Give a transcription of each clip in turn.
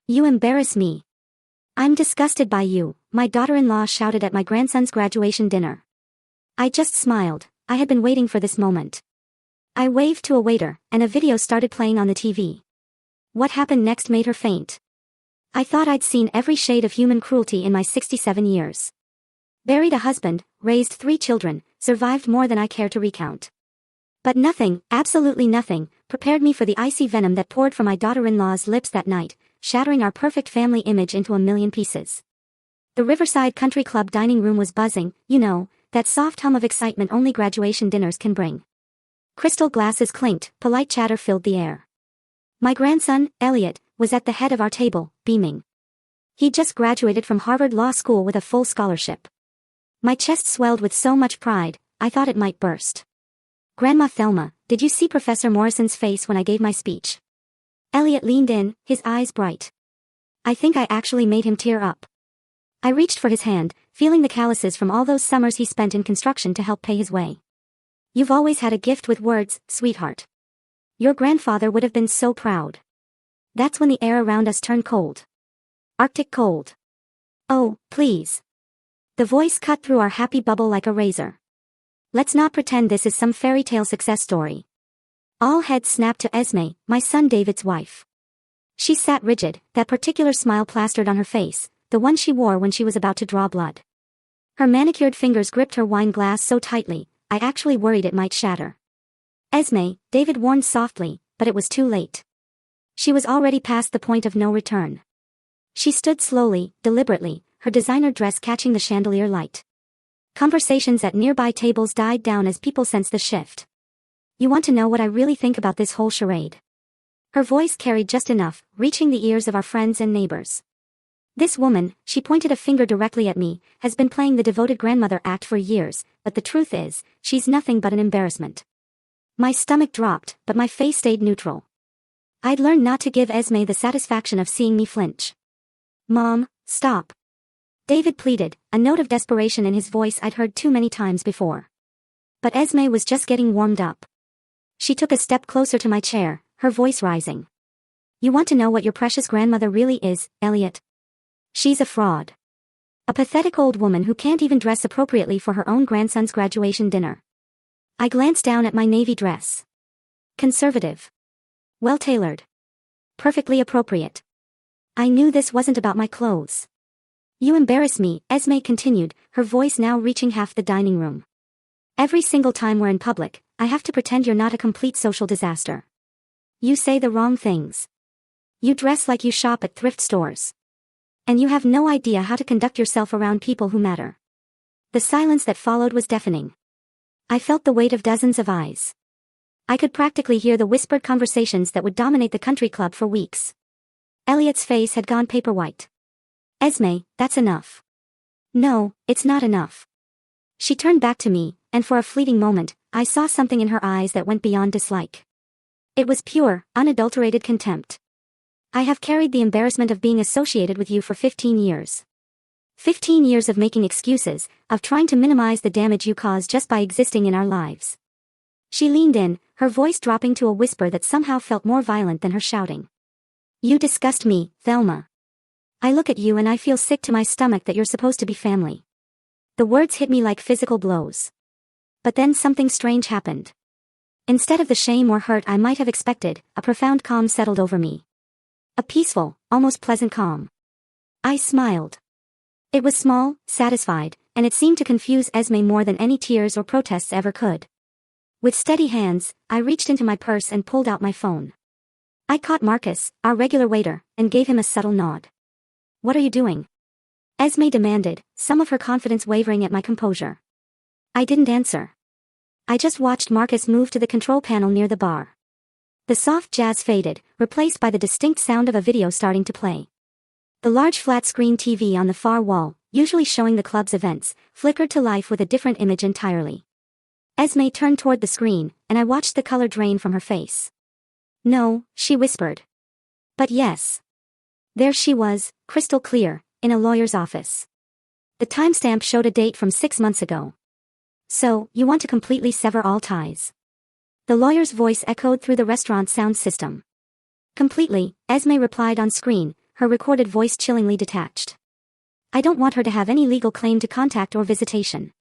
You embarrass me. I'm disgusted by you, my daughter-in-law shouted at my grandson's graduation dinner. I just smiled. I had been waiting for this moment. I waved to a waiter, and a video started playing on the TV. What happened next made her faint. I thought I'd seen every shade of human cruelty in my 67 years. Buried a husband, raised 3 children, survived more than I care to recount. But nothing, absolutely nothing, prepared me for the icy venom that poured from my daughter-in-law's lips that night, shattering our perfect family image into a million pieces. The Riverside Country Club dining room was buzzing, you know, that soft hum of excitement only graduation dinners can bring. Crystal glasses clinked, polite chatter filled the air. My grandson, Elliot, was at the head of our table, beaming. He'd just graduated from Harvard Law School with a full scholarship. My chest swelled with so much pride, I thought it might burst. Grandma Thelma, did you see Professor Morrison's face when I gave my speech? Elliot leaned in, his eyes bright. I think I actually made him tear up. I reached for his hand, feeling the calluses from all those summers he spent in construction to help pay his way. You've always had a gift with words, sweetheart. Your grandfather would have been so proud. That's when the air around us turned cold. Arctic cold. Oh, please. The voice cut through our happy bubble like a razor. Let's not pretend this is some fairy tale success story. All heads snapped to Esme, my son David's wife. She sat rigid, that particular smile plastered on her face, the one she wore when she was about to draw blood. Her manicured fingers gripped her wine glass so tightly, I actually worried it might shatter. Esme, David warned softly, but it was too late. She was already past the point of no return. She stood slowly, deliberately, her designer dress catching the chandelier light. Conversations at nearby tables died down as people sensed the shift. You want to know what I really think about this whole charade? Her voice carried just enough, reaching the ears of our friends and neighbors. This woman, she pointed a finger directly at me, has been playing the devoted grandmother act for years, but the truth is, she's nothing but an embarrassment. My stomach dropped, but my face stayed neutral. I'd learned not to give Esme the satisfaction of seeing me flinch. Mom, stop. David pleaded, a note of desperation in his voice I'd heard too many times before. But Esme was just getting warmed up. She took a step closer to my chair, her voice rising. You want to know what your precious grandmother really is, Elliot? She's a fraud. A pathetic old woman who can't even dress appropriately for her own grandson's graduation dinner. I glanced down at my navy dress. Conservative. Well-tailored. Perfectly appropriate. I knew this wasn't about my clothes. You embarrass me, Esme continued, her voice now reaching half the dining room. Every single time we're in public, I have to pretend you're not a complete social disaster. You say the wrong things. You dress like you shop at thrift stores. And you have no idea how to conduct yourself around people who matter. The silence that followed was deafening. I felt the weight of dozens of eyes. I could practically hear the whispered conversations that would dominate the country club for weeks. Elliot's face had gone paper white. Esme, that's enough. No, it's not enough. She turned back to me, and for a fleeting moment, I saw something in her eyes that went beyond dislike. It was pure, unadulterated contempt. I have carried the embarrassment of being associated with you for 15 years. 15 years of making excuses, of trying to minimize the damage you caused just by existing in our lives. She leaned in, her voice dropping to a whisper that somehow felt more violent than her shouting. You disgust me, Thelma. I look at you and I feel sick to my stomach that you're supposed to be family. The words hit me like physical blows. But then something strange happened. Instead of the shame or hurt I might have expected, a profound calm settled over me. A peaceful, almost pleasant calm. I smiled. It was small, satisfied, and it seemed to confuse Esme more than any tears or protests ever could. With steady hands, I reached into my purse and pulled out my phone. I caught Marcus, our regular waiter, and gave him a subtle nod. What are you doing? Esme demanded, some of her confidence wavering at my composure. I didn't answer. I just watched Marcus move to the control panel near the bar. The soft jazz faded, replaced by the distinct sound of a video starting to play. The large flat-screen TV on the far wall, usually showing the club's events, flickered to life with a different image entirely. Esme turned toward the screen, and I watched the color drain from her face. No, she whispered. But yes. There she was, crystal clear, in a lawyer's office. The timestamp showed a date from 6 months ago. So, you want to completely sever all ties? The lawyer's voice echoed through the restaurant sound system. Completely, Esme replied on screen, her recorded voice chillingly detached. I don't want her to have any legal claim to contact or visitation.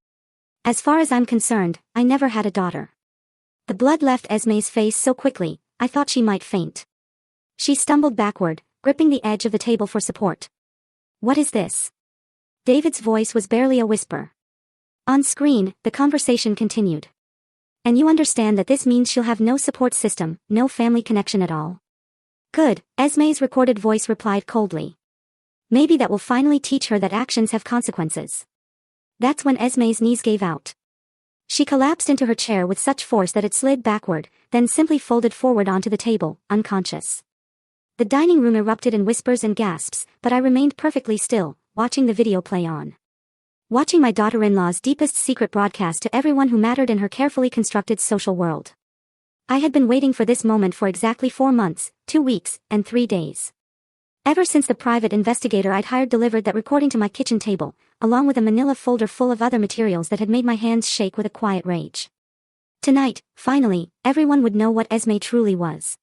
As far as I'm concerned, I never had a daughter. The blood left Esme's face so quickly, I thought she might faint. She stumbled backward, gripping the edge of the table for support. What is this? David's voice was barely a whisper. On screen, the conversation continued. And you understand that this means she'll have no support system, no family connection at all. Good, Esme's recorded voice replied coldly. Maybe that will finally teach her that actions have consequences. That's when Esme's knees gave out. She collapsed into her chair with such force that it slid backward, then simply folded forward onto the table, unconscious. The dining room erupted in whispers and gasps, but I remained perfectly still, watching the video play on. Watching my daughter-in-law's deepest secret broadcast to everyone who mattered in her carefully constructed social world. I had been waiting for this moment for exactly 4 months, 2 weeks, and 3 days. Ever since the private investigator I'd hired delivered that recording to my kitchen table, along with a manila folder full of other materials that had made my hands shake with a quiet rage. Tonight, finally, everyone would know what Esme truly was.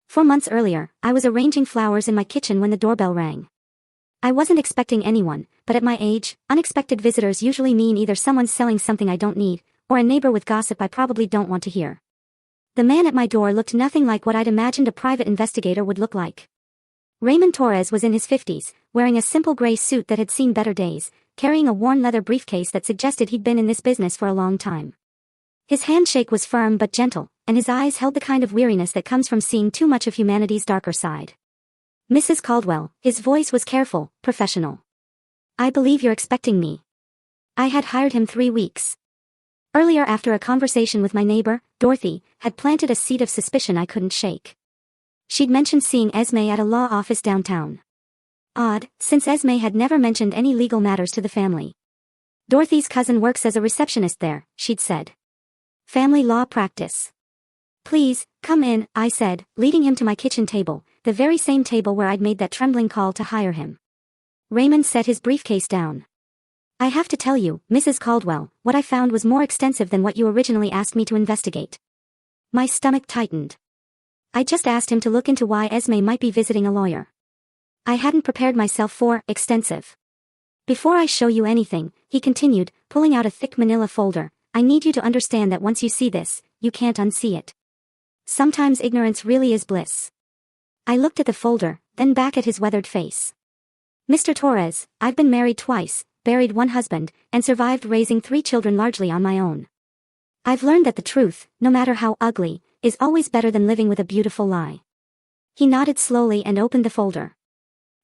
4 months earlier, I was arranging flowers in my kitchen when the doorbell rang. I wasn't expecting anyone, but at my age, unexpected visitors usually mean either someone's selling something I don't need, or a neighbor with gossip I probably don't want to hear. The man at my door looked nothing like what I'd imagined a private investigator would look like. Raymond Torres was in his 50s, wearing a simple gray suit that had seen better days, carrying a worn leather briefcase that suggested he'd been in this business for a long time. His handshake was firm but gentle, and his eyes held the kind of weariness that comes from seeing too much of humanity's darker side. Mrs. Caldwell, his voice was careful, professional. I believe you're expecting me. I had hired him 3 weeks. Earlier, after a conversation with my neighbor, Dorothy, had planted a seed of suspicion I couldn't shake. She'd mentioned seeing Esme at a law office downtown. Odd, since Esme had never mentioned any legal matters to the family. Dorothy's cousin works as a receptionist there, she'd said. Family law practice. Please, come in, I said, leading him to my kitchen table, the very same table where I'd made that trembling call to hire him. Raymond set his briefcase down. I have to tell you, Mrs. Caldwell, what I found was more extensive than what you originally asked me to investigate. My stomach tightened. I just asked him to look into why Esme might be visiting a lawyer. I hadn't prepared myself for extensive. Before I show you anything, he continued, pulling out a thick manila folder, I need you to understand that once you see this, you can't unsee it. Sometimes ignorance really is bliss. I looked at the folder, then back at his weathered face. Mr. Torres, I've been married twice, buried 1 husband, and survived raising 3 children largely on my own. I've learned that the truth, no matter how ugly, is always better than living with a beautiful lie. He nodded slowly and opened the folder.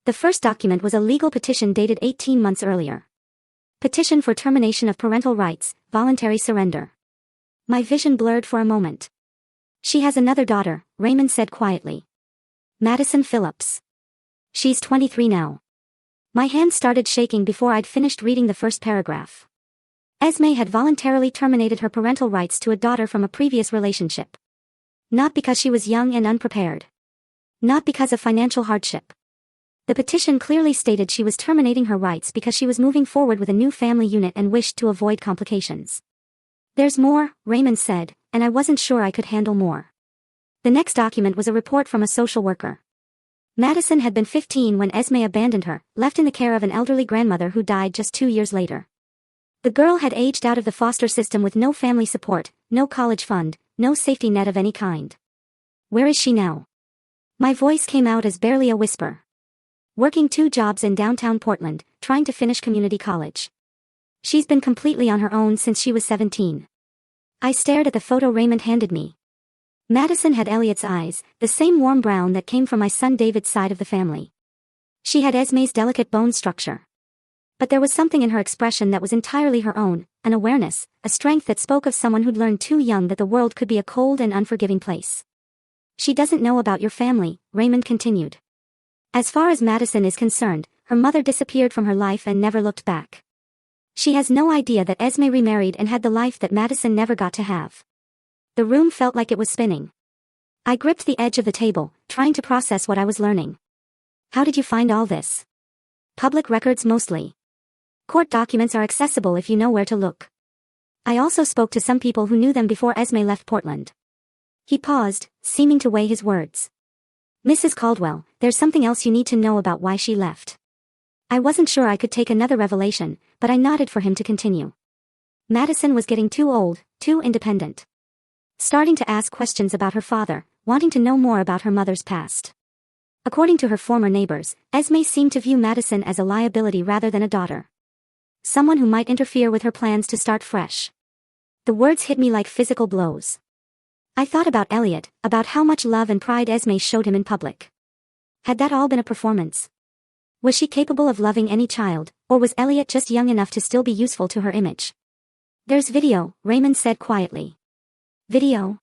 The first document was a legal petition dated 18 months earlier. Petition for termination of parental rights, voluntary surrender. My vision blurred for a moment. She has another daughter, Raymond said quietly. Madison Phillips. She's 23 now. My hands started shaking before I'd finished reading the first paragraph. Esme had voluntarily terminated her parental rights to a daughter from a previous relationship. Not because she was young and unprepared. Not because of financial hardship. The petition clearly stated she was terminating her rights because she was moving forward with a new family unit and wished to avoid complications. There's more, Raymond said, and I wasn't sure I could handle more. The next document was a report from a social worker. Madison had been 15 when Esme abandoned her, left in the care of an elderly grandmother who died just 2 years later. The girl had aged out of the foster system with no family support, no college fund, no safety net of any kind. Where is she now? My voice came out as barely a whisper. Working 2 jobs in downtown Portland, trying to finish community college. She's been completely on her own since she was 17. I stared at the photo Raymond handed me. Madison had Elliot's eyes, the same warm brown that came from my son David's side of the family. She had Esme's delicate bone structure. But there was something in her expression that was entirely her own, an awareness, a strength that spoke of someone who'd learned too young that the world could be a cold and unforgiving place. She doesn't know about your family, Raymond continued. As far as Madison is concerned, her mother disappeared from her life and never looked back. She has no idea that Esme remarried and had the life that Madison never got to have. The room felt like it was spinning. I gripped the edge of the table, trying to process what I was learning. How did you find all this? Public records mostly. Court documents are accessible if you know where to look. I also spoke to some people who knew them before Esme left Portland. He paused, seeming to weigh his words. Mrs. Caldwell, there's something else you need to know about why she left. I wasn't sure I could take another revelation, but I nodded for him to continue. Madison was getting too old, too independent. Starting to ask questions about her father, wanting to know more about her mother's past. According to her former neighbors, Esme seemed to view Madison as a liability rather than a daughter. Someone who might interfere with her plans to start fresh. The words hit me like physical blows. I thought about Elliot, about how much love and pride Esme showed him in public. Had that all been a performance? Was she capable of loving any child, or was Elliot just young enough to still be useful to her image? There's video, Raymond said quietly. Video?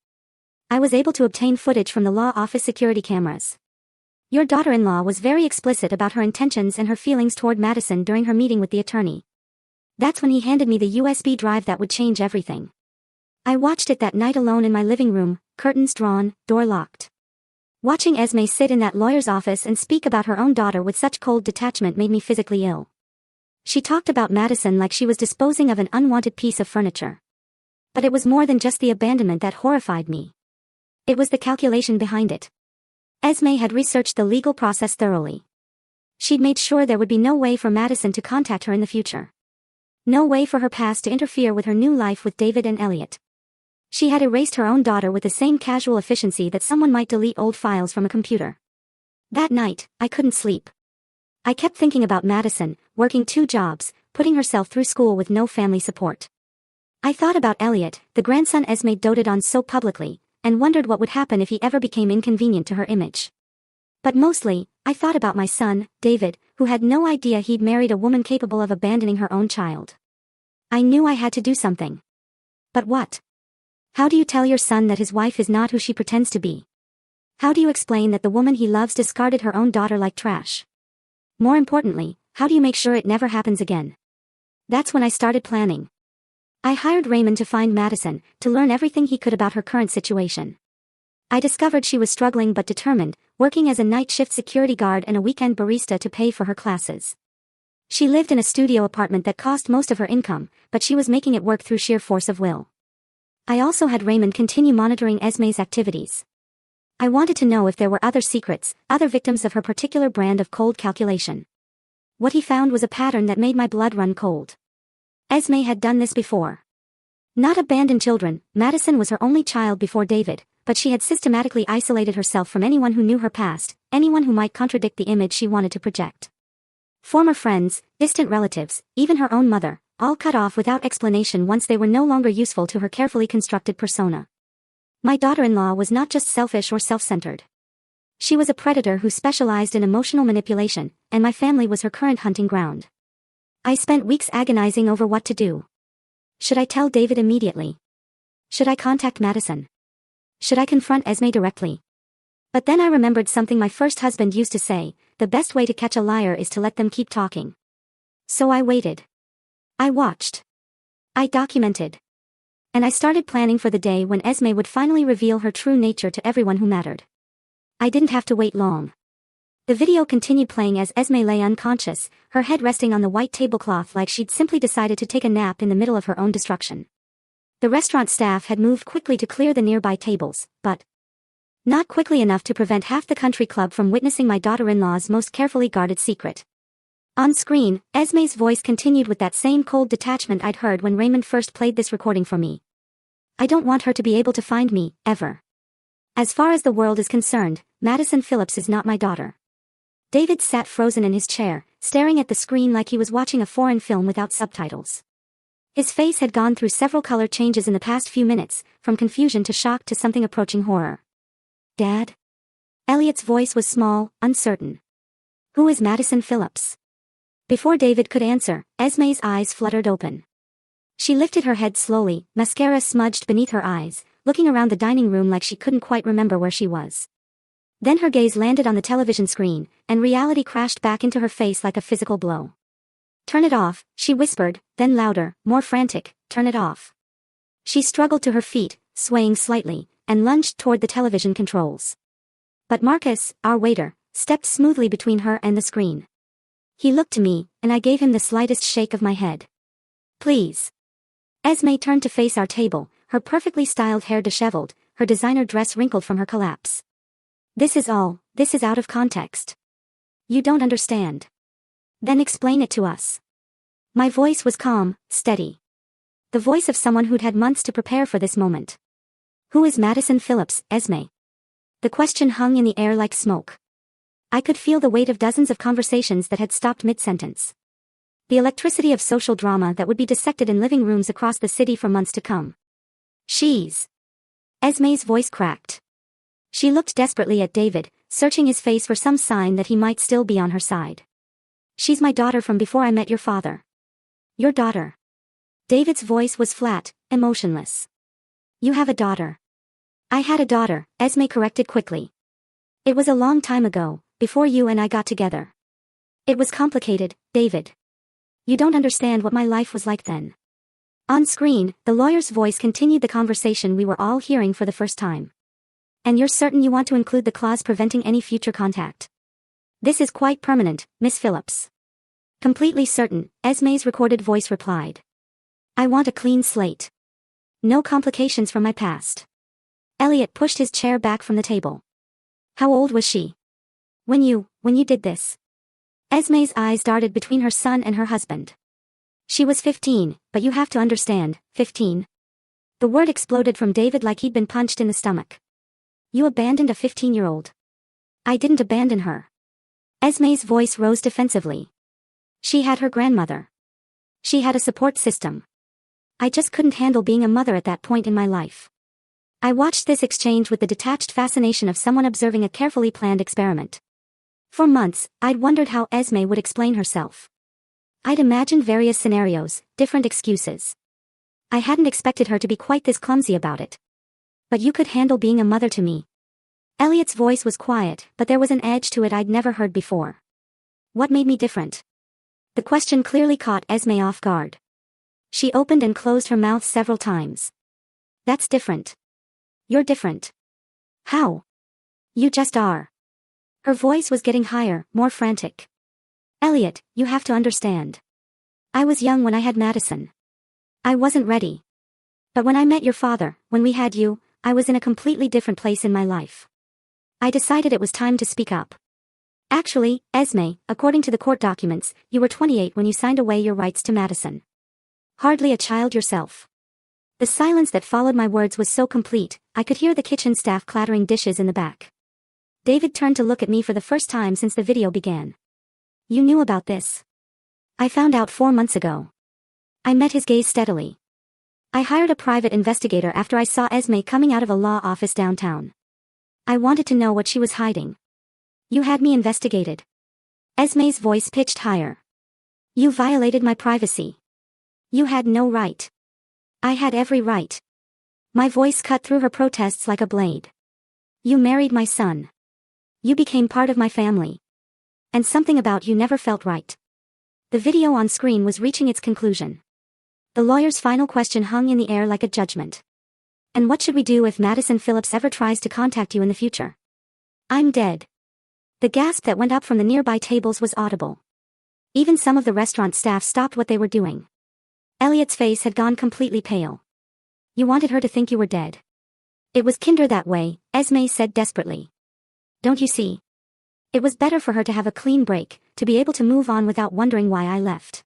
I was able to obtain footage from the law office security cameras. Your daughter-in-law was very explicit about her intentions and her feelings toward Madison during her meeting with the attorney. That's when he handed me the USB drive that would change everything. I watched it that night alone in my living room, curtains drawn, door locked. Watching Esme sit in that lawyer's office and speak about her own daughter with such cold detachment made me physically ill. She talked about Madison like she was disposing of an unwanted piece of furniture. But it was more than just the abandonment that horrified me. It was the calculation behind it. Esme had researched the legal process thoroughly. She'd made sure there would be no way for Madison to contact her in the future. No way for her past to interfere with her new life with David and Elliot. She had erased her own daughter with the same casual efficiency that someone might delete old files from a computer. That night, I couldn't sleep. I kept thinking about Madison, working 2 jobs, putting herself through school with no family support. I thought about Elliot, the grandson Esme doted on so publicly, and wondered what would happen if he ever became inconvenient to her image. But mostly, I thought about my son, David, who had no idea he'd married a woman capable of abandoning her own child. I knew I had to do something. But what? How do you tell your son that his wife is not who she pretends to be? How do you explain that the woman he loves discarded her own daughter like trash? More importantly, how do you make sure it never happens again? That's when I started planning. I hired Raymond to find Madison, to learn everything he could about her current situation. I discovered she was struggling but determined, working as a night shift security guard and a weekend barista to pay for her classes. She lived in a studio apartment that cost most of her income, but she was making it work through sheer force of will. I also had Raymond continue monitoring Esme's activities. I wanted to know if there were other secrets, other victims of her particular brand of cold calculation. What he found was a pattern that made my blood run cold. Esme had done this before. Not abandoned children, Madison was her only child before David, but she had systematically isolated herself from anyone who knew her past, anyone who might contradict the image she wanted to project. Former friends, distant relatives, even her own mother, all cut off without explanation once they were no longer useful to her carefully constructed persona. My daughter-in-law was not just selfish or self-centered. She was a predator who specialized in emotional manipulation, and my family was her current hunting ground. I spent weeks agonizing over what to do. Should I tell David immediately? Should I contact Madison? Should I confront Esme directly? But then I remembered something my first husband used to say, the best way to catch a liar is to let them keep talking. So I waited. I watched. I documented. And I started planning for the day when Esme would finally reveal her true nature to everyone who mattered. I didn't have to wait long. The video continued playing as Esme lay unconscious, her head resting on the white tablecloth like she'd simply decided to take a nap in the middle of her own destruction. The restaurant staff had moved quickly to clear the nearby tables, but not quickly enough to prevent half the country club from witnessing my daughter-in-law's most carefully guarded secret. On screen, Esme's voice continued with that same cold detachment I'd heard when Raymond first played this recording for me. I don't want her to be able to find me, ever. As far as the world is concerned, Madison Phillips is not my daughter. David sat frozen in his chair, staring at the screen like he was watching a foreign film without subtitles. His face had gone through several color changes in the past few minutes, from confusion to shock to something approaching horror. Dad? Elliot's voice was small, uncertain. Who is Madison Phillips? Before David could answer, Esme's eyes fluttered open. She lifted her head slowly, mascara smudged beneath her eyes, looking around the dining room like she couldn't quite remember where she was. Then her gaze landed on the television screen, and reality crashed back into her face like a physical blow. Turn it off, she whispered, then louder, more frantic, turn it off. She struggled to her feet, swaying slightly, and lunged toward the television controls. But Marcus, our waiter, stepped smoothly between her and the screen. He looked to me, and I gave him the slightest shake of my head. Please. Esme turned to face our table, her perfectly styled hair disheveled, her designer dress wrinkled from her collapse. This is out of context. You don't understand. Then explain it to us. My voice was calm, steady. The voice of someone who'd had months to prepare for this moment. Who is Madison Phillips, Esme? The question hung in the air like smoke. I could feel the weight of dozens of conversations that had stopped mid-sentence. The electricity of social drama that would be dissected in living rooms across the city for months to come. She's... Esme's voice cracked. She looked desperately at David, searching his face for some sign that he might still be on her side. She's my daughter from before I met your father. Your daughter. David's voice was flat, emotionless. You have a daughter. I had a daughter, Esme corrected quickly. It was a long time ago, before you and I got together. It was complicated, David. You don't understand what my life was like then. On screen, the lawyer's voice continued the conversation we were all hearing for the first time. And you're certain you want to include the clause preventing any future contact? This is quite permanent, Miss Phillips. Completely certain, Esme's recorded voice replied. I want a clean slate. No complications from my past. Elliot pushed his chair back from the table. How old was she? When you did this? Esme's eyes darted between her son and her husband. She was 15, but you have to understand, 15. The word exploded from David like he'd been punched in the stomach. You abandoned a 15-year-old. I didn't abandon her. Esme's voice rose defensively. She had her grandmother. She had a support system. I just couldn't handle being a mother at that point in my life. I watched this exchange with the detached fascination of someone observing a carefully planned experiment. For months, I'd wondered how Esme would explain herself. I'd imagined various scenarios, different excuses. I hadn't expected her to be quite this clumsy about it. But you could handle being a mother to me. Elliot's voice was quiet, but there was an edge to it I'd never heard before. What made me different? The question clearly caught Esme off guard. She opened and closed her mouth several times. That's different. You're different. How? You just are. Her voice was getting higher, more frantic. Elliot, you have to understand. I was young when I had Madison. I wasn't ready. But when I met your father, when we had you, I was in a completely different place in my life. I decided it was time to speak up. Actually, Esme, according to the court documents, you were 28 when you signed away your rights to Madison. Hardly a child yourself. The silence that followed my words was so complete, I could hear the kitchen staff clattering dishes in the back. David turned to look at me for the first time since the video began. You knew about this. I found out 4 months ago. I met his gaze steadily. I hired a private investigator after I saw Esme coming out of a law office downtown. I wanted to know what she was hiding. You had me investigated. Esme's voice pitched higher. You violated my privacy. You had no right. I had every right. My voice cut through her protests like a blade. You married my son. You became part of my family. And something about you never felt right. The video on screen was reaching its conclusion. The lawyer's final question hung in the air like a judgment. And what should we do if Madison Phillips ever tries to contact you in the future? I'm dead. The gasp that went up from the nearby tables was audible. Even some of the restaurant staff stopped what they were doing. Elliot's face had gone completely pale. You wanted her to think you were dead. It was kinder that way, Esme said desperately. Don't you see? It was better for her to have a clean break, to be able to move on without wondering why I left.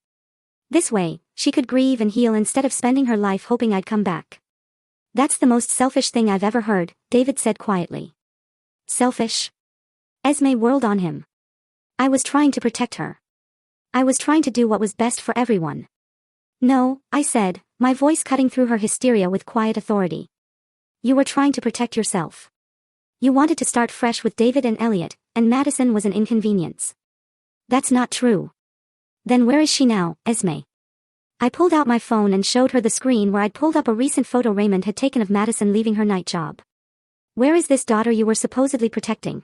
This way, she could grieve and heal instead of spending her life hoping I'd come back. That's the most selfish thing I've ever heard, David said quietly. Selfish? Esme whirled on him. I was trying to protect her. I was trying to do what was best for everyone. No, I said, my voice cutting through her hysteria with quiet authority. You were trying to protect yourself. You wanted to start fresh with David and Elliot, and Madison was an inconvenience. That's not true. Then where is she now, Esme? I pulled out my phone and showed her the screen where I'd pulled up a recent photo Raymond had taken of Madison leaving her night job. Where is this daughter you were supposedly protecting?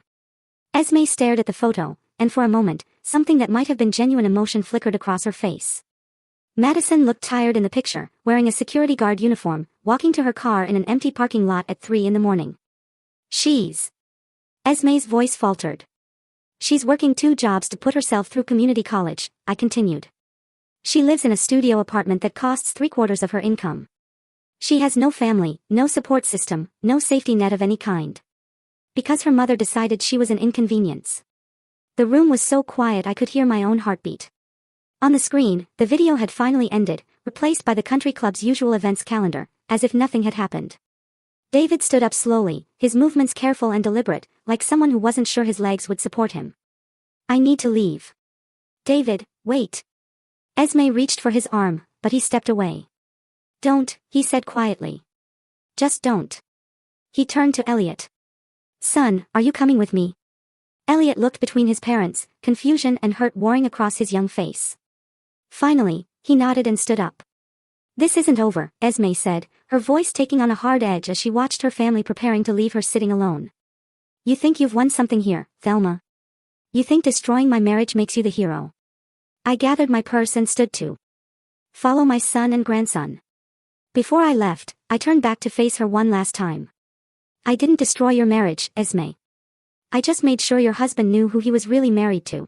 Esme stared at the photo, and for a moment, something that might have been genuine emotion flickered across her face. Madison looked tired in the picture, wearing a security guard uniform, walking to her car in an empty parking lot at 3 a.m. She's... Esme's voice faltered. She's working 2 jobs to put herself through community college, I continued. She lives in a studio apartment that costs 3/4 of her income. She has no family, no support system, no safety net of any kind. Because her mother decided she was an inconvenience. The room was so quiet I could hear my own heartbeat. On the screen, the video had finally ended, replaced by the country club's usual events calendar, as if nothing had happened. David stood up slowly, his movements careful and deliberate, like someone who wasn't sure his legs would support him. I need to leave. David, wait. Esme reached for his arm, but he stepped away. Don't, he said quietly. Just don't. He turned to Elliot. Son, are you coming with me? Elliot looked between his parents, confusion and hurt warring across his young face. Finally, he nodded and stood up. This isn't over, Esme said, her voice taking on a hard edge as she watched her family preparing to leave her sitting alone. You think you've won something here, Thelma? You think destroying my marriage makes you the hero? I gathered my purse and stood to follow my son and grandson. Before I left, I turned back to face her one last time. I didn't destroy your marriage, Esme. I just made sure your husband knew who he was really married to.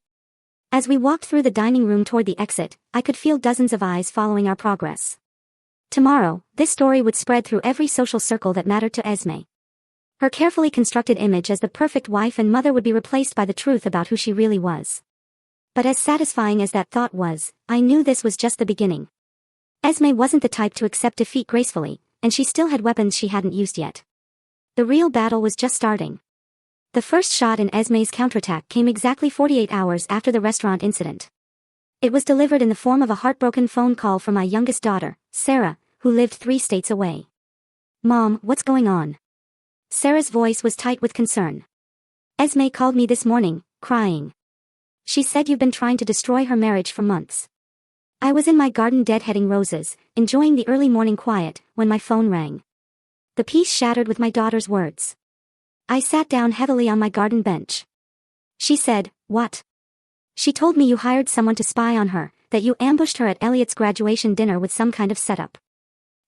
As we walked through the dining room toward the exit, I could feel dozens of eyes following our progress. Tomorrow, this story would spread through every social circle that mattered to Esme. Her carefully constructed image as the perfect wife and mother would be replaced by the truth about who she really was. But as satisfying as that thought was, I knew this was just the beginning. Esme wasn't the type to accept defeat gracefully, and she still had weapons she hadn't used yet. The real battle was just starting. The first shot in Esme's counterattack came exactly 48 hours after the restaurant incident. It was delivered in the form of a heartbroken phone call from my youngest daughter, Sarah, who lived 3 states away. Mom, what's going on? Sarah's voice was tight with concern. Esme called me this morning, crying. She said you've been trying to destroy her marriage for months. I was in my garden deadheading roses, enjoying the early morning quiet, when my phone rang. The peace shattered with my daughter's words. I sat down heavily on my garden bench. She said, what? She told me you hired someone to spy on her, that you ambushed her at Elliot's graduation dinner with some kind of setup.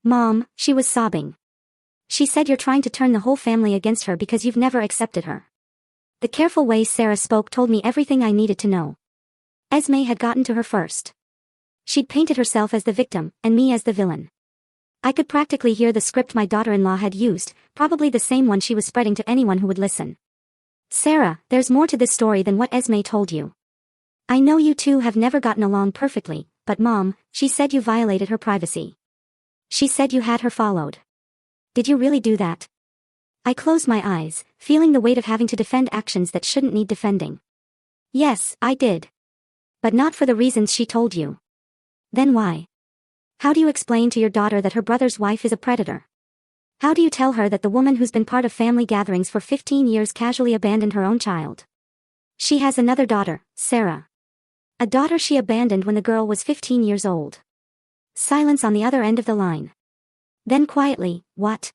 Mom, she was sobbing. She said you're trying to turn the whole family against her because you've never accepted her. The careful way Sarah spoke told me everything I needed to know. Esme had gotten to her first. She'd painted herself as the victim, and me as the villain. I could practically hear the script my daughter-in-law had used, probably the same one she was spreading to anyone who would listen. Sarah, there's more to this story than what Esme told you. I know you two have never gotten along perfectly, but Mom, she said you violated her privacy. She said you had her followed. Did you really do that? I closed my eyes, feeling the weight of having to defend actions that shouldn't need defending. Yes, I did. But not for the reasons she told you. Then why? How do you explain to your daughter that her brother's wife is a predator? How do you tell her that the woman who's been part of family gatherings for 15 years casually abandoned her own child? She has another daughter, Sarah. A daughter she abandoned when the girl was 15 years old. Silence on the other end of the line. Then quietly, what?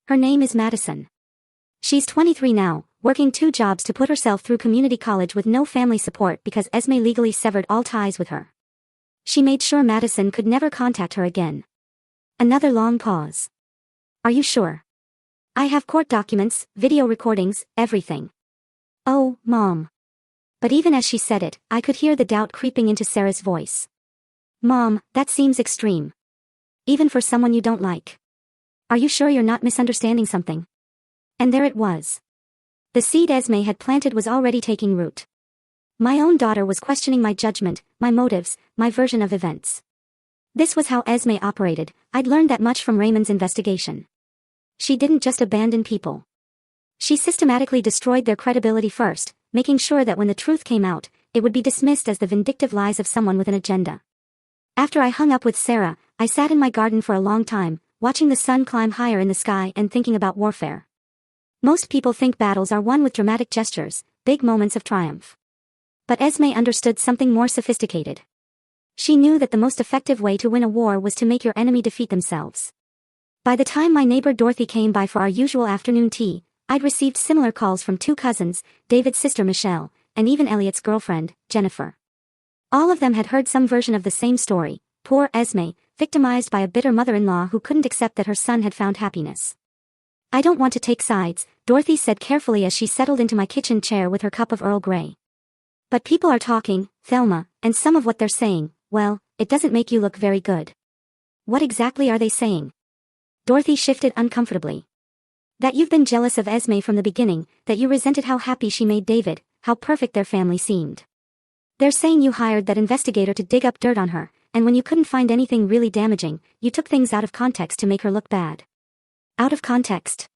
Her name is Madison. She's 23 now, working 2 jobs to put herself through community college with no family support because Esme legally severed all ties with her. She made sure Madison could never contact her again. Another long pause. Are you sure? I have court documents, video recordings, everything. Oh, Mom. But even as she said it, I could hear the doubt creeping into Sarah's voice. Mom, that seems extreme. Even for someone you don't like. Are you sure you're not misunderstanding something? And there it was. The seed Esme had planted was already taking root. My own daughter was questioning my judgment, my motives, my version of events. This was how Esme operated. I'd learned that much from Raymond's investigation. She didn't just abandon people. She systematically destroyed their credibility first, making sure that when the truth came out, it would be dismissed as the vindictive lies of someone with an agenda. After I hung up with Sarah, I sat in my garden for a long time, watching the sun climb higher in the sky and thinking about warfare. Most people think battles are won with dramatic gestures, big moments of triumph. But Esme understood something more sophisticated. She knew that the most effective way to win a war was to make your enemy defeat themselves. By the time my neighbor Dorothy came by for our usual afternoon tea, I'd received similar calls from 2 cousins, David's sister Michelle, and even Elliot's girlfriend, Jennifer. All of them had heard some version of the same story, poor Esme, victimized by a bitter mother-in-law who couldn't accept that her son had found happiness. I don't want to take sides, Dorothy said carefully as she settled into my kitchen chair with her cup of Earl Grey. But people are talking, Thelma, and some of what they're saying, well, it doesn't make you look very good. What exactly are they saying? Dorothy shifted uncomfortably. That you've been jealous of Esme from the beginning, that you resented how happy she made David, how perfect their family seemed. They're saying you hired that investigator to dig up dirt on her, and when you couldn't find anything really damaging, you took things out of context to make her look bad. Out of context.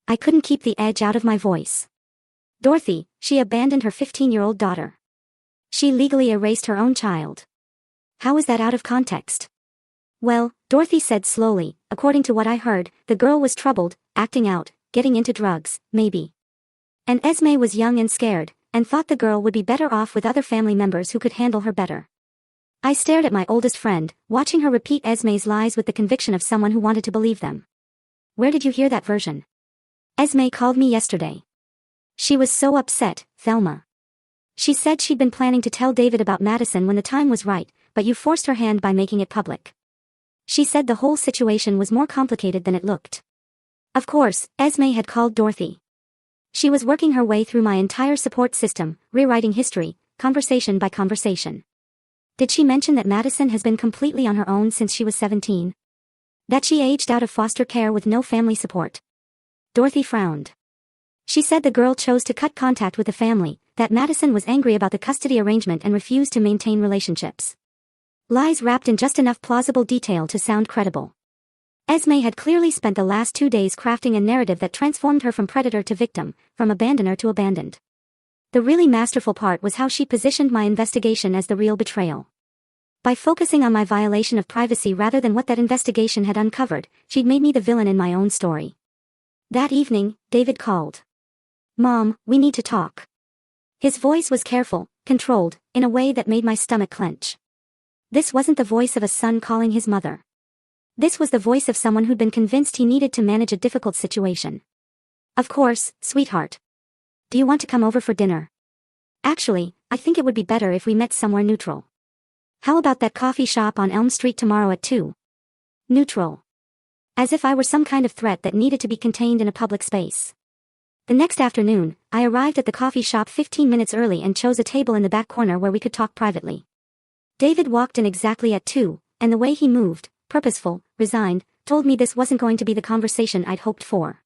I couldn't keep the edge out of my voice. Dorothy, she abandoned her 15-year-old daughter. She legally erased her own child. How is that out of context? Well, Dorothy said slowly, according to what I heard, the girl was troubled, acting out, getting into drugs, maybe. And Esme was young and scared, and thought the girl would be better off with other family members who could handle her better. I stared at my oldest friend, watching her repeat Esme's lies with the conviction of someone who wanted to believe them. Where did you hear that version? Esme called me yesterday. She was so upset, Thelma. She said she'd been planning to tell David about Madison when the time was right, but you forced her hand by making it public. She said the whole situation was more complicated than it looked. Of course, Esme had called Dorothy. She was working her way through my entire support system, rewriting history, conversation by conversation. Did she mention that Madison has been completely on her own since she was 17? That she aged out of foster care with no family support? Dorothy frowned. She said the girl chose to cut contact with the family, that Madison was angry about the custody arrangement and refused to maintain relationships. Lies wrapped in just enough plausible detail to sound credible. Esme had clearly spent the last 2 days crafting a narrative that transformed her from predator to victim, from abandoner to abandoned. The really masterful part was how she positioned my investigation as the real betrayal. By focusing on my violation of privacy rather than what that investigation had uncovered, she'd made me the villain in my own story. That evening, David called. Mom, we need to talk. His voice was careful, controlled, in a way that made my stomach clench. This wasn't the voice of a son calling his mother. This was the voice of someone who'd been convinced he needed to manage a difficult situation. Of course, sweetheart. Do you want to come over for dinner? Actually, I think it would be better if we met somewhere neutral. How about that coffee shop on Elm Street tomorrow at 2? Neutral. As if I were some kind of threat that needed to be contained in a public space. The next afternoon, I arrived at the coffee shop 15 minutes early and chose a table in the back corner where we could talk privately. David walked in exactly at 2, and the way he moved, purposeful, resigned, told me this wasn't going to be the conversation I'd hoped for.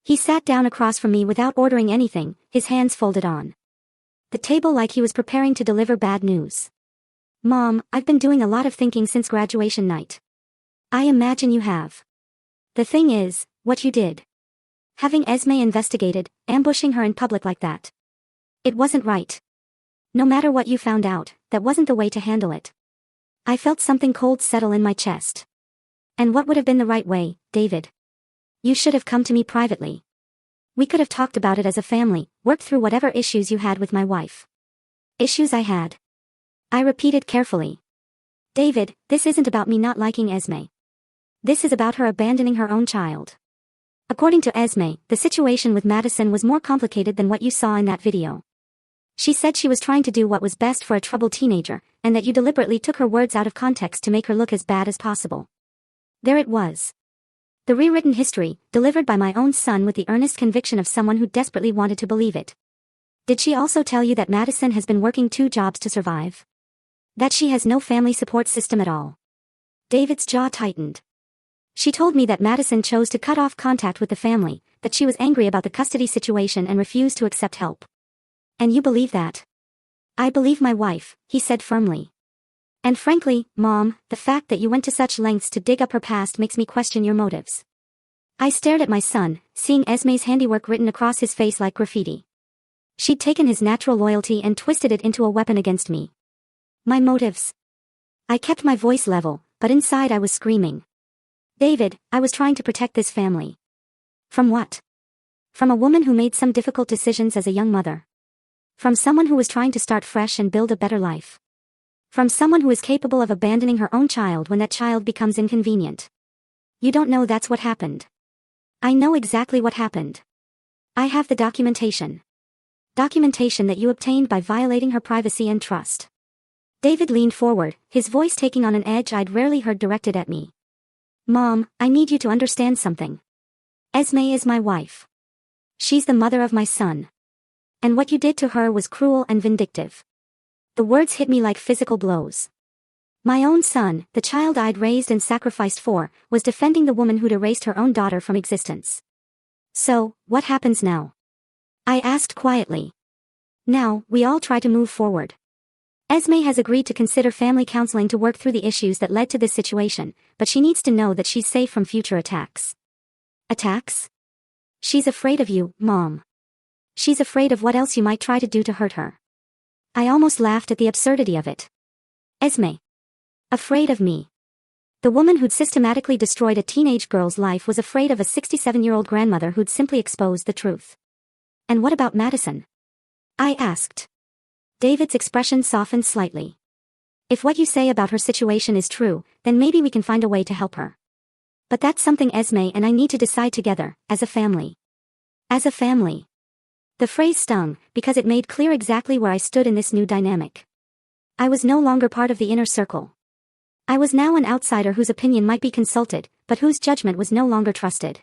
He sat down across from me without ordering anything, his hands folded on the table like he was preparing to deliver bad news. Mom, I've been doing a lot of thinking since graduation night. I imagine you have. The thing is, what you did. Having Esme investigated, ambushing her in public like that. It wasn't right. No matter what you found out, that wasn't the way to handle it. I felt something cold settle in my chest. And what would have been the right way, David? You should have come to me privately. We could have talked about it as a family, worked through whatever issues you had with my wife. Issues I had. I repeated carefully. David, this isn't about me not liking Esme. This is about her abandoning her own child. According to Esme, the situation with Madison was more complicated than what you saw in that video. She said she was trying to do what was best for a troubled teenager, and that you deliberately took her words out of context to make her look as bad as possible. There it was. The rewritten history, delivered by my own son with the earnest conviction of someone who desperately wanted to believe it. Did she also tell you that Madison has been working 2 jobs to survive? That she has no family support system at all? David's jaw tightened. She told me that Madison chose to cut off contact with the family, that she was angry about the custody situation and refused to accept help. And you believe that? I believe my wife, he said firmly. And frankly, Mom, the fact that you went to such lengths to dig up her past makes me question your motives. I stared at my son, seeing Esme's handiwork written across his face like graffiti. She'd taken his natural loyalty and twisted it into a weapon against me. My motives. I kept my voice level, but inside I was screaming. David, I was trying to protect this family. From what? From a woman who made some difficult decisions as a young mother. From someone who was trying to start fresh and build a better life. From someone who is capable of abandoning her own child when that child becomes inconvenient. You don't know that's what happened. I know exactly what happened. I have the documentation. Documentation that you obtained by violating her privacy and trust. David leaned forward, his voice taking on an edge I'd rarely heard directed at me. Mom, I need you to understand something. Esme is my wife. She's the mother of my son. And what you did to her was cruel and vindictive. The words hit me like physical blows. My own son, the child I'd raised and sacrificed for, was defending the woman who'd erased her own daughter from existence. So, what happens now? I asked quietly. Now, we all try to move forward. Esme has agreed to consider family counseling to work through the issues that led to this situation, but she needs to know that she's safe from future attacks. Attacks? She's afraid of you, Mom. She's afraid of what else you might try to do to hurt her. I almost laughed at the absurdity of it. Esme. Afraid of me. The woman who'd systematically destroyed a teenage girl's life was afraid of a 67-year-old grandmother who'd simply exposed the truth. And what about Madison? I asked. David's expression softened slightly. If what you say about her situation is true, then maybe we can find a way to help her. But that's something Esme and I need to decide together, as a family. As a family. The phrase stung, because it made clear exactly where I stood in this new dynamic. I was no longer part of the inner circle. I was now an outsider whose opinion might be consulted, but whose judgment was no longer trusted.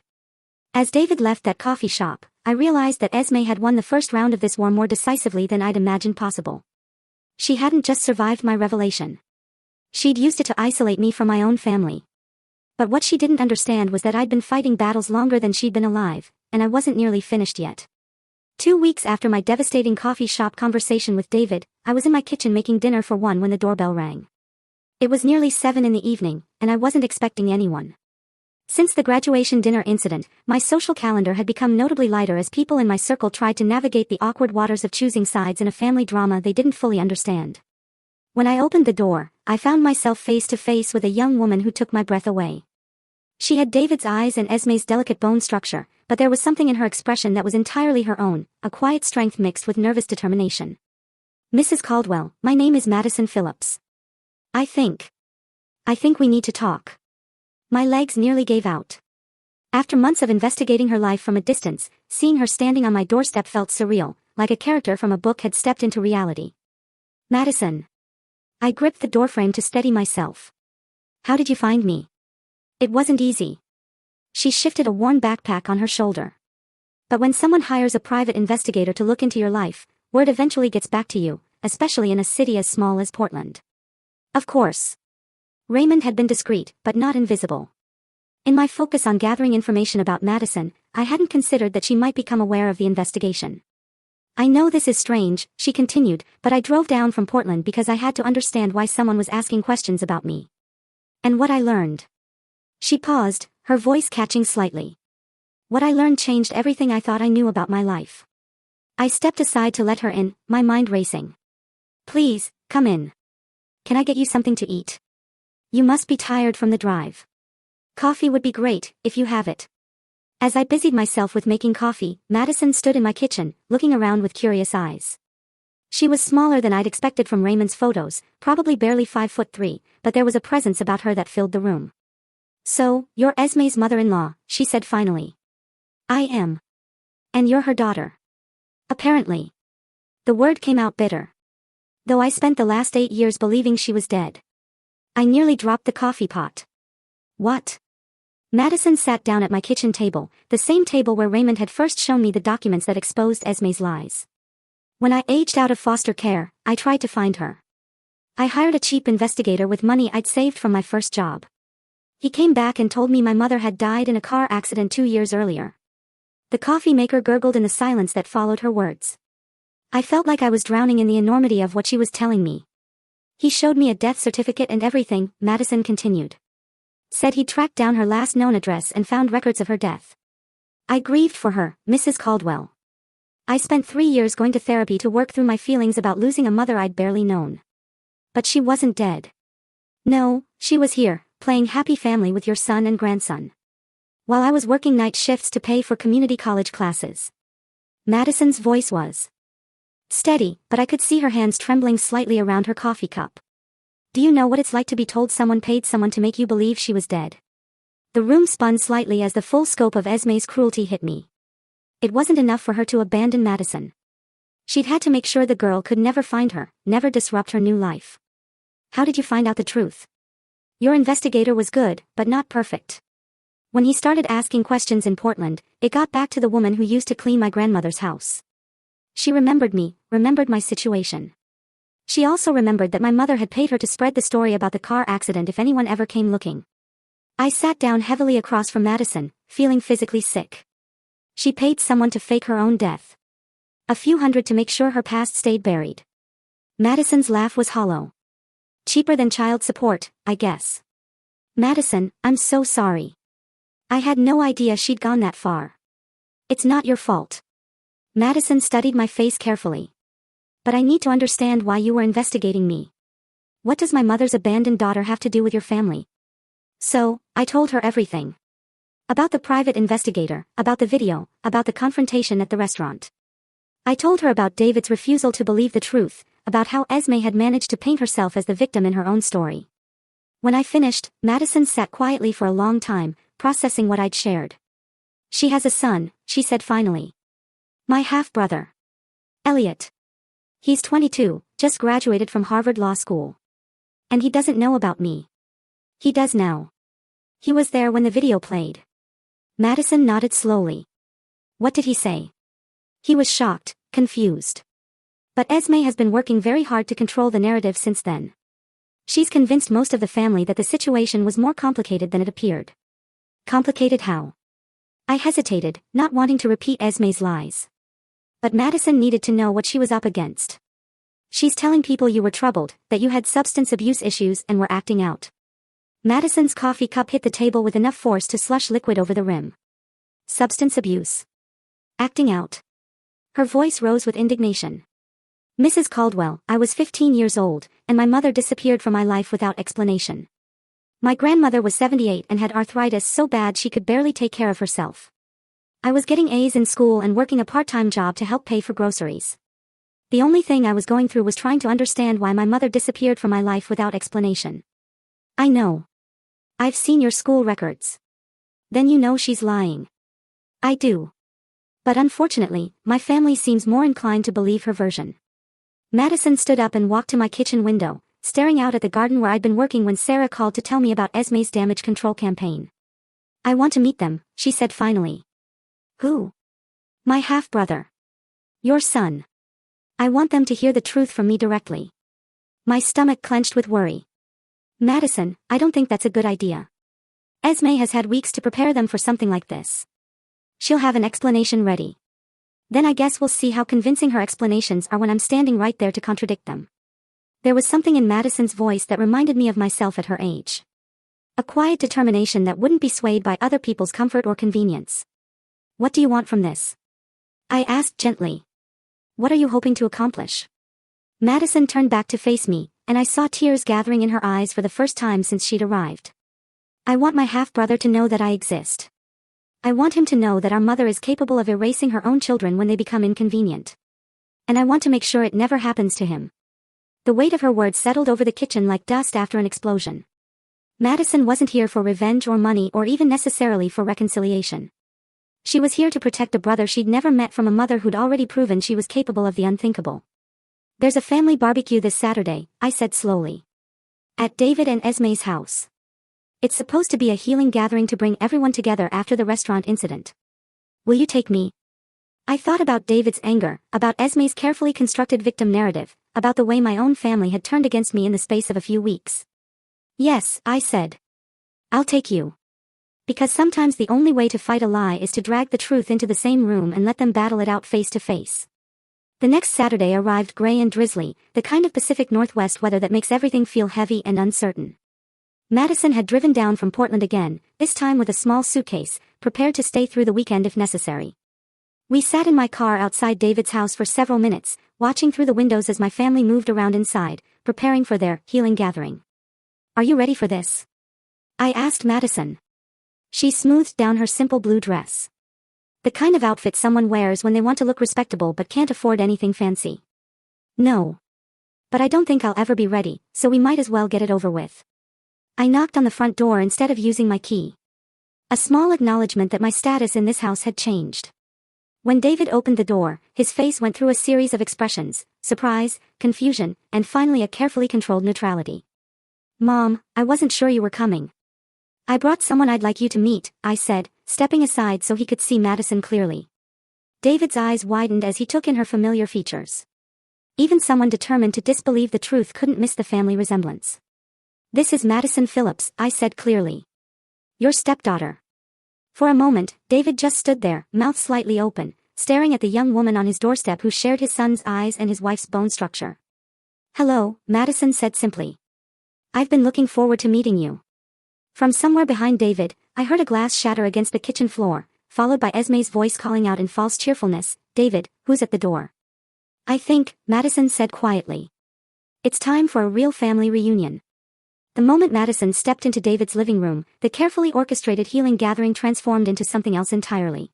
As David left that coffee shop, I realized that Esme had won the first round of this war more decisively than I'd imagined possible. She hadn't just survived my revelation. She'd used it to isolate me from my own family. But what she didn't understand was that I'd been fighting battles longer than she'd been alive, and I wasn't nearly finished yet. 2 weeks after my devastating coffee shop conversation with David, I was in my kitchen making dinner for one when the doorbell rang. It was nearly 7 in the evening, and I wasn't expecting anyone. Since the graduation dinner incident, my social calendar had become notably lighter as people in my circle tried to navigate the awkward waters of choosing sides in a family drama they didn't fully understand. When I opened the door, I found myself face to face with a young woman who took my breath away. She had David's eyes and Esme's delicate bone structure, but there was something in her expression that was entirely her own, a quiet strength mixed with nervous determination. Mrs. Caldwell, my name is Madison Phillips. I think we need to talk. My legs nearly gave out. After months of investigating her life from a distance, seeing her standing on my doorstep felt surreal, like a character from a book had stepped into reality. Madison. I gripped the doorframe to steady myself. How did you find me? It wasn't easy. She shifted a worn backpack on her shoulder. But when someone hires a private investigator to look into your life, word eventually gets back to you, especially in a city as small as Portland. Of course. Raymond had been discreet, but not invisible. In my focus on gathering information about Madison, I hadn't considered that she might become aware of the investigation. I know this is strange, she continued, but I drove down from Portland because I had to understand why someone was asking questions about me. And what I learned. She paused, her voice catching slightly. What I learned changed everything I thought I knew about my life. I stepped aside to let her in, my mind racing. Please, come in. Can I get you something to eat? You must be tired from the drive. Coffee would be great, if you have it. As I busied myself with making coffee, Madison stood in my kitchen, looking around with curious eyes. She was smaller than I'd expected from Raymond's photos, probably barely 5'3", but there was a presence about her that filled the room. So, you're Esme's mother-in-law, she said finally. I am. And you're her daughter. Apparently. The word came out bitter. Though I spent the last 8 years believing she was dead. I nearly dropped the coffee pot. What? Madison sat down at my kitchen table, the same table where Raymond had first shown me the documents that exposed Esme's lies. When I aged out of foster care, I tried to find her. I hired a cheap investigator with money I'd saved from my first job. He came back and told me my mother had died in a car accident 2 years earlier. The coffee maker gurgled in the silence that followed her words. I felt like I was drowning in the enormity of what she was telling me. He showed me a death certificate and everything, Madison continued. Said he'd tracked down her last known address and found records of her death. I grieved for her, Mrs. Caldwell. I spent 3 years going to therapy to work through my feelings about losing a mother I'd barely known. But she wasn't dead. No, she was here, playing happy family with your son and grandson. While I was working night shifts to pay for community college classes. Madison's voice was steady, but I could see her hands trembling slightly around her coffee cup. Do you know what it's like to be told someone paid someone to make you believe she was dead? The room spun slightly as the full scope of Esme's cruelty hit me. It wasn't enough for her to abandon Madison. She'd had to make sure the girl could never find her, never disrupt her new life. How did you find out the truth? Your investigator was good, but not perfect. When he started asking questions in Portland, it got back to the woman who used to clean my grandmother's house. She remembered me, remembered my situation. She also remembered that my mother had paid her to spread the story about the car accident if anyone ever came looking. I sat down heavily across from Madison, feeling physically sick. She paid someone to fake her own death. A few hundred to make sure her past stayed buried. Madison's laugh was hollow. Cheaper than child support, I guess. Madison, I'm so sorry. I had no idea she'd gone that far. It's not your fault. Madison studied my face carefully. But I need to understand why you were investigating me. What does my mother's abandoned daughter have to do with your family? So, I told her everything. About the private investigator, about the video, about the confrontation at the restaurant. I told her about David's refusal to believe the truth, about how Esme had managed to paint herself as the victim in her own story. When I finished, Madison sat quietly for a long time, processing what I'd shared. She has a son, she said finally. My half-brother. Elliot. He's 22, just graduated from Harvard Law School. And he doesn't know about me. He does now. He was there when the video played. Madison nodded slowly. What did he say? He was shocked, confused. But Esme has been working very hard to control the narrative since then. She's convinced most of the family that the situation was more complicated than it appeared. Complicated how? I hesitated, not wanting to repeat Esme's lies. But Madison needed to know what she was up against. She's telling people you were troubled, that you had substance abuse issues and were acting out. Madison's coffee cup hit the table with enough force to slush liquid over the rim. Substance abuse. Acting out. Her voice rose with indignation. Mrs. Caldwell, I was 15 years old, and my mother disappeared from my life without explanation. My grandmother was 78 and had arthritis so bad she could barely take care of herself. I was getting A's in school and working a part-time job to help pay for groceries. The only thing I was going through was trying to understand why my mother disappeared from my life without explanation. I know. I've seen your school records. Then you know she's lying. I do. But unfortunately, my family seems more inclined to believe her version. Madison stood up and walked to my kitchen window, staring out at the garden where I'd been working when Sarah called to tell me about Esme's damage control campaign. I want to meet them, she said finally. Who? My half-brother. Your son. I want them to hear the truth from me directly. My stomach clenched with worry. Madison, I don't think that's a good idea. Esme has had weeks to prepare them for something like this. She'll have an explanation ready. Then I guess we'll see how convincing her explanations are when I'm standing right there to contradict them. There was something in Madison's voice that reminded me of myself at her age. A quiet determination that wouldn't be swayed by other people's comfort or convenience. What do you want from this? I asked gently. What are you hoping to accomplish? Madison turned back to face me, and I saw tears gathering in her eyes for the first time since she'd arrived. I want my half-brother to know that I exist. I want him to know that our mother is capable of erasing her own children when they become inconvenient. And I want to make sure it never happens to him. The weight of her words settled over the kitchen like dust after an explosion. Madison wasn't here for revenge or money or even necessarily for reconciliation. She was here to protect a brother she'd never met from a mother who'd already proven she was capable of the unthinkable. There's a family barbecue this Saturday, I said slowly. At David and Esme's house. It's supposed to be a healing gathering to bring everyone together after the restaurant incident. Will you take me? I thought about David's anger, about Esme's carefully constructed victim narrative, about the way my own family had turned against me in the space of a few weeks. Yes, I said. I'll take you. Because sometimes the only way to fight a lie is to drag the truth into the same room and let them battle it out face to face. The next Saturday arrived gray and drizzly, the kind of Pacific Northwest weather that makes everything feel heavy and uncertain. Madison had driven down from Portland again, this time with a small suitcase, prepared to stay through the weekend if necessary. We sat in my car outside David's house for several minutes, watching through the windows as my family moved around inside, preparing for their healing gathering. Are you ready for this? I asked Madison. She smoothed down her simple blue dress. The kind of outfit someone wears when they want to look respectable but can't afford anything fancy. No. But I don't think I'll ever be ready, so we might as well get it over with. I knocked on the front door instead of using my key. A small acknowledgement that my status in this house had changed. When David opened the door, his face went through a series of expressions: surprise, confusion, and finally a carefully controlled neutrality. Mom, I wasn't sure you were coming. I brought someone I'd like you to meet, I said, stepping aside so he could see Madison clearly. David's eyes widened as he took in her familiar features. Even someone determined to disbelieve the truth couldn't miss the family resemblance. This is Madison Phillips, I said clearly. Your stepdaughter. For a moment, David just stood there, mouth slightly open, staring at the young woman on his doorstep who shared his son's eyes and his wife's bone structure. "Hello," Madison said simply. "I've been looking forward to meeting you." From somewhere behind David, I heard a glass shatter against the kitchen floor, followed by Esme's voice calling out in false cheerfulness, "David, who's at the door?" "I think," Madison said quietly. "It's time for a real family reunion." The moment Madison stepped into David's living room, the carefully orchestrated healing gathering transformed into something else entirely.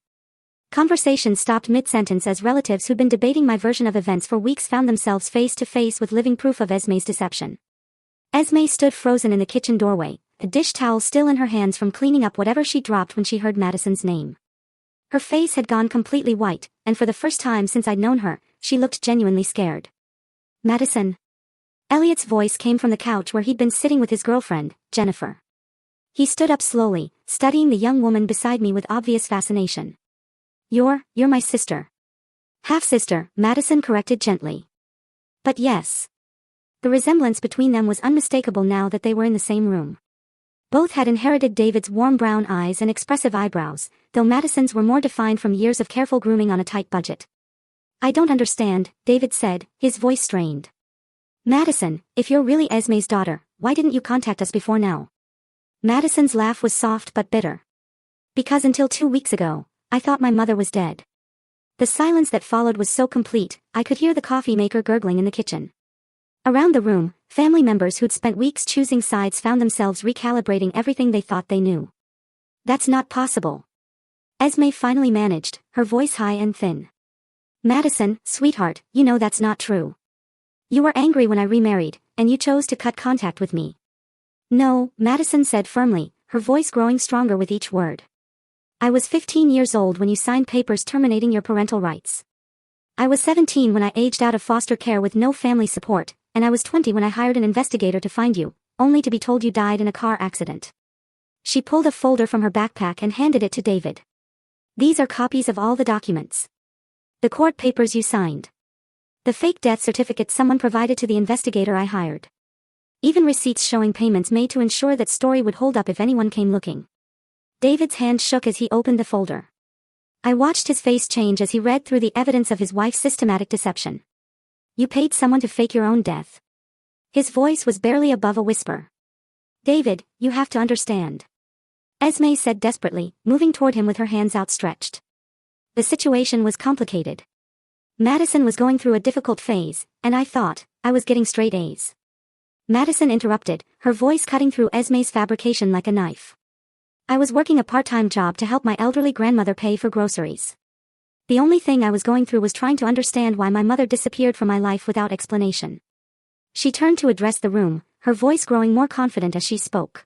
Conversation stopped mid-sentence as relatives who'd been debating my version of events for weeks found themselves face to face with living proof of Esme's deception. Esme stood frozen in the kitchen doorway, a dish towel still in her hands from cleaning up whatever she dropped when she heard Madison's name. Her face had gone completely white, and for the first time since I'd known her, she looked genuinely scared. "Madison." Elliot's voice came from the couch where he'd been sitting with his girlfriend, Jennifer. He stood up slowly, studying the young woman beside me with obvious fascination. You're my sister." "Half-sister," Madison corrected gently. "But yes." The resemblance between them was unmistakable now that they were in the same room. Both had inherited David's warm brown eyes and expressive eyebrows, though Madison's were more defined from years of careful grooming on a tight budget. "I don't understand," David said, his voice strained. "Madison, if you're really Esme's daughter, why didn't you contact us before now?" Madison's laugh was soft but bitter. "Because until 2 weeks ago, I thought my mother was dead." The silence that followed was so complete, I could hear the coffee maker gurgling in the kitchen. Around the room, family members who'd spent weeks choosing sides found themselves recalibrating everything they thought they knew. "That's not possible." Esme finally managed, her voice high and thin. "Madison, sweetheart, you know that's not true. You were angry when I remarried, and you chose to cut contact with me." "No," Madison said firmly, her voice growing stronger with each word. "I was 15 years old when you signed papers terminating your parental rights. I was 17 when I aged out of foster care with no family support, and I was 20 when I hired an investigator to find you, only to be told you died in a car accident." She pulled a folder from her backpack and handed it to David. "These are copies of all the documents. The court papers you signed. The fake death certificate someone provided to the investigator I hired. Even receipts showing payments made to ensure that story would hold up if anyone came looking." David's hand shook as he opened the folder. I watched his face change as he read through the evidence of his wife's systematic deception. "You paid someone to fake your own death." His voice was barely above a whisper. "David, you have to understand," Esme said desperately, moving toward him with her hands outstretched. The situation was complicated. Madison was going through a difficult phase, and I thought I was getting straight A's. Madison interrupted, her voice cutting through Esme's fabrication like a knife. "I was working a part-time job to help my elderly grandmother pay for groceries. The only thing I was going through was trying to understand why my mother disappeared from my life without explanation." She turned to address the room, her voice growing more confident as she spoke.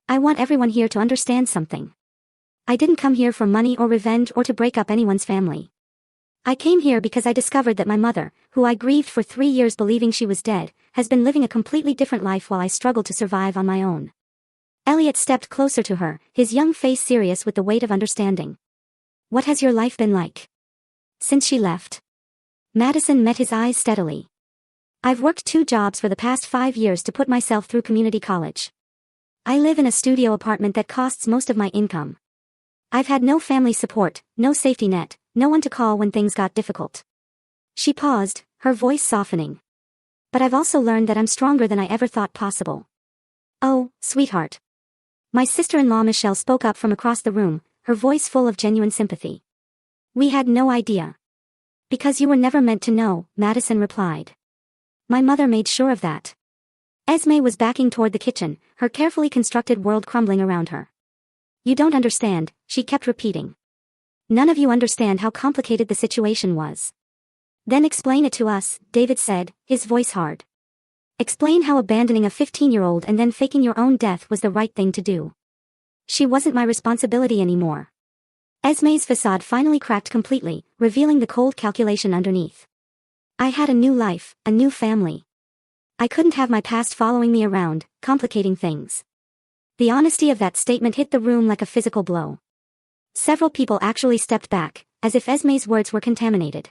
"I want everyone here to understand something. I didn't come here for money or revenge or to break up anyone's family. I came here because I discovered that my mother, who I grieved for 3 years believing she was dead, has been living a completely different life while I struggled to survive on my own." Elliot stepped closer to her, his young face serious with the weight of understanding. "What has your life been like since she left?" Madison met his eyes steadily. "I've worked 2 jobs for the past 5 years to put myself through community college. I live in a studio apartment that costs most of my income. I've had no family support, no safety net, no one to call when things got difficult." She paused, her voice softening. "But I've also learned that I'm stronger than I ever thought possible." "Oh, sweetheart." My sister-in-law Michelle spoke up from across the room, her voice full of genuine sympathy. "We had no idea." "Because you were never meant to know," Madison replied. "My mother made sure of that." Esme was backing toward the kitchen, her carefully constructed world crumbling around her. "You don't understand," she kept repeating. "None of you understand how complicated the situation was." "Then explain it to us," David said, his voice hard. "Explain how abandoning a 15-year-old and then faking your own death was the right thing to do. She wasn't my responsibility anymore." Esme's facade finally cracked completely, revealing the cold calculation underneath. "I had a new life, a new family. I couldn't have my past following me around, complicating things." The honesty of that statement hit the room like a physical blow. Several people actually stepped back, as if Esme's words were contaminated.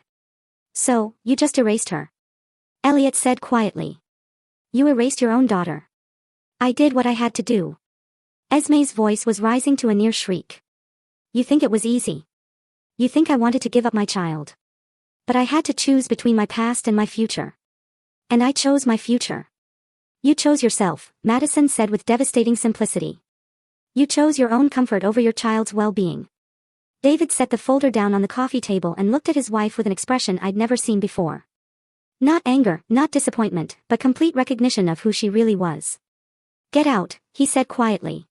"So, you just erased her?" Elliot said quietly. "You erased your own daughter." "I did what I had to do." Esme's voice was rising to a near shriek. You think it was easy. You think I wanted to give up my child. But I had to choose between my past and my future. And I chose my future. You chose yourself, Madison said with devastating simplicity. You chose your own comfort over your child's well-being. David set the folder down on the coffee table and looked at his wife with an expression I'd never seen before. Not anger, not disappointment, but complete recognition of who she really was. Get out, he said quietly.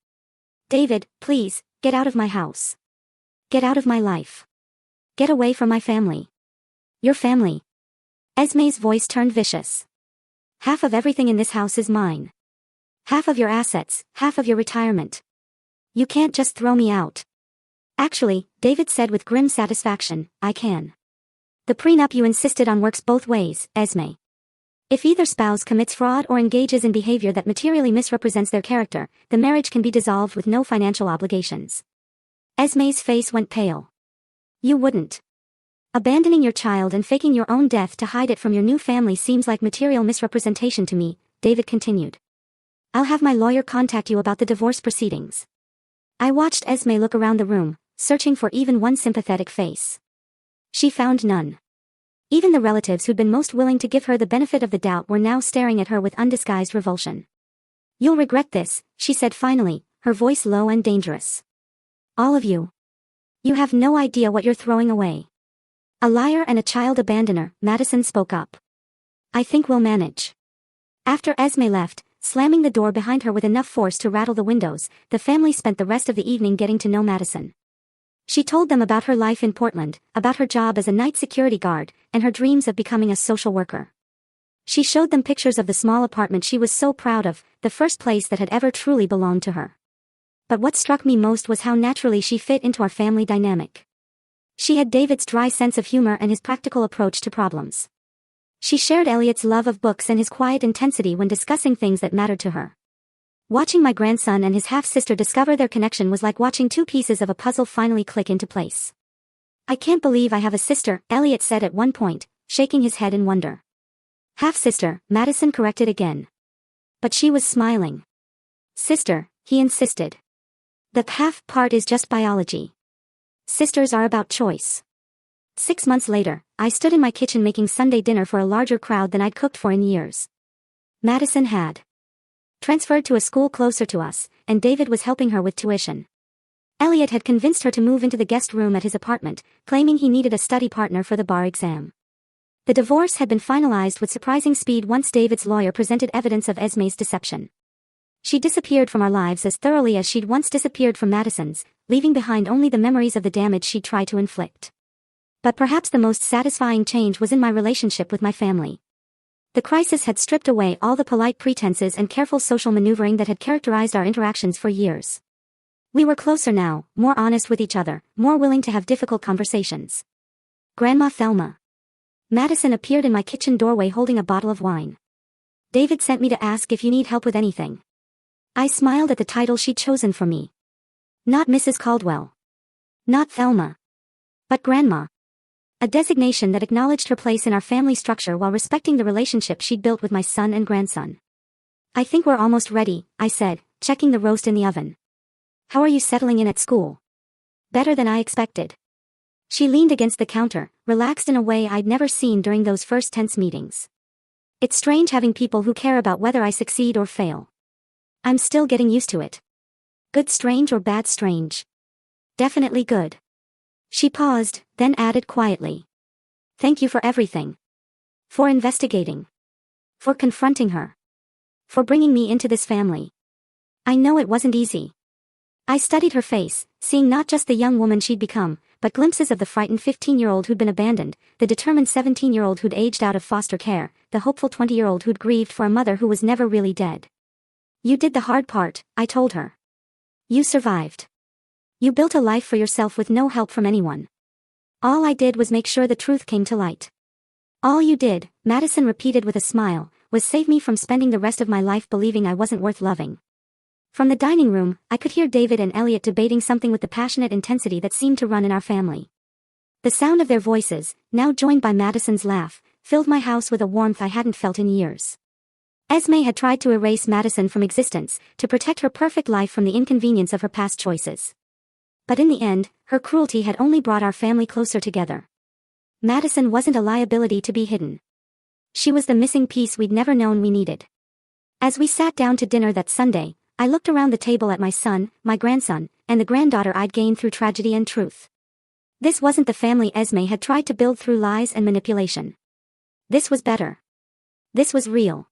David, please, get out of my house. Get out of my life. Get away from my family. Your family. Esme's voice turned vicious. Half of everything in this house is mine. Half of your assets, half of your retirement. You can't just throw me out. Actually, David said with grim satisfaction, I can. The prenup you insisted on works both ways, Esme. If either spouse commits fraud or engages in behavior that materially misrepresents their character, the marriage can be dissolved with no financial obligations. Esme's face went pale. You wouldn't. Abandoning your child and faking your own death to hide it from your new family seems like material misrepresentation to me, David continued. I'll have my lawyer contact you about the divorce proceedings. I watched Esme look around the room, searching for even one sympathetic face. She found none. Even the relatives who'd been most willing to give her the benefit of the doubt were now staring at her with undisguised revulsion. You'll regret this, she said finally, her voice low and dangerous. All of you. You have no idea what you're throwing away. A liar and a child abandoner, Madison spoke up. I think we'll manage. After Esme left, slamming the door behind her with enough force to rattle the windows, the family spent the rest of the evening getting to know Madison. She told them about her life in Portland, about her job as a night security guard, and her dreams of becoming a social worker. She showed them pictures of the small apartment she was so proud of, the first place that had ever truly belonged to her. But what struck me most was how naturally she fit into our family dynamic. She had David's dry sense of humor and his practical approach to problems. She shared Elliot's love of books and his quiet intensity when discussing things that mattered to her. Watching my grandson and his half-sister discover their connection was like watching two pieces of a puzzle finally click into place. I can't believe I have a sister, Elliot said at one point, shaking his head in wonder. Half-sister, Madison corrected again. But she was smiling. Sister, he insisted. The half part is just biology. Sisters are about choice. 6 months later, I stood in my kitchen making Sunday dinner for a larger crowd than I'd cooked for in years. Madison had transferred to a school closer to us, and David was helping her with tuition. Elliot had convinced her to move into the guest room at his apartment, claiming he needed a study partner for the bar exam. The divorce had been finalized with surprising speed once David's lawyer presented evidence of Esme's deception. She disappeared from our lives as thoroughly as she'd once disappeared from Madison's, leaving behind only the memories of the damage she'd tried to inflict. But perhaps the most satisfying change was in my relationship with my family. The crisis had stripped away all the polite pretenses and careful social maneuvering that had characterized our interactions for years. We were closer now, more honest with each other, more willing to have difficult conversations. Grandma Thelma. Madison appeared in my kitchen doorway holding a bottle of wine. David sent me to ask if you need help with anything. I smiled at the title she'd chosen for me. Not Mrs. Caldwell. Not Thelma. But Grandma. A designation that acknowledged her place in our family structure while respecting the relationship she'd built with my son and grandson. I think we're almost ready, I said, checking the roast in the oven. How are you settling in at school? Better than I expected. She leaned against the counter, relaxed in a way I'd never seen during those first tense meetings. It's strange having people who care about whether I succeed or fail. I'm still getting used to it. Good strange or bad strange? Definitely good. She paused, then added quietly. Thank you for everything. For investigating. For confronting her. For bringing me into this family. I know it wasn't easy. I studied her face, seeing not just the young woman she'd become, but glimpses of the frightened 15-year-old who'd been abandoned, the determined 17-year-old who'd aged out of foster care, the hopeful 20-year-old who'd grieved for a mother who was never really dead. You did the hard part, I told her. You survived. You built a life for yourself with no help from anyone. All I did was make sure the truth came to light. All you did, Madison repeated with a smile, was save me from spending the rest of my life believing I wasn't worth loving. From the dining room, I could hear David and Elliot debating something with the passionate intensity that seemed to run in our family. The sound of their voices, now joined by Madison's laugh, filled my house with a warmth I hadn't felt in years. Esme had tried to erase Madison from existence, to protect her perfect life from the inconvenience of her past choices. But in the end, her cruelty had only brought our family closer together. Madison wasn't a liability to be hidden. She was the missing piece we'd never known we needed. As we sat down to dinner that Sunday, I looked around the table at my son, my grandson, and the granddaughter I'd gained through tragedy and truth. This wasn't the family Esme had tried to build through lies and manipulation. This was better. This was real.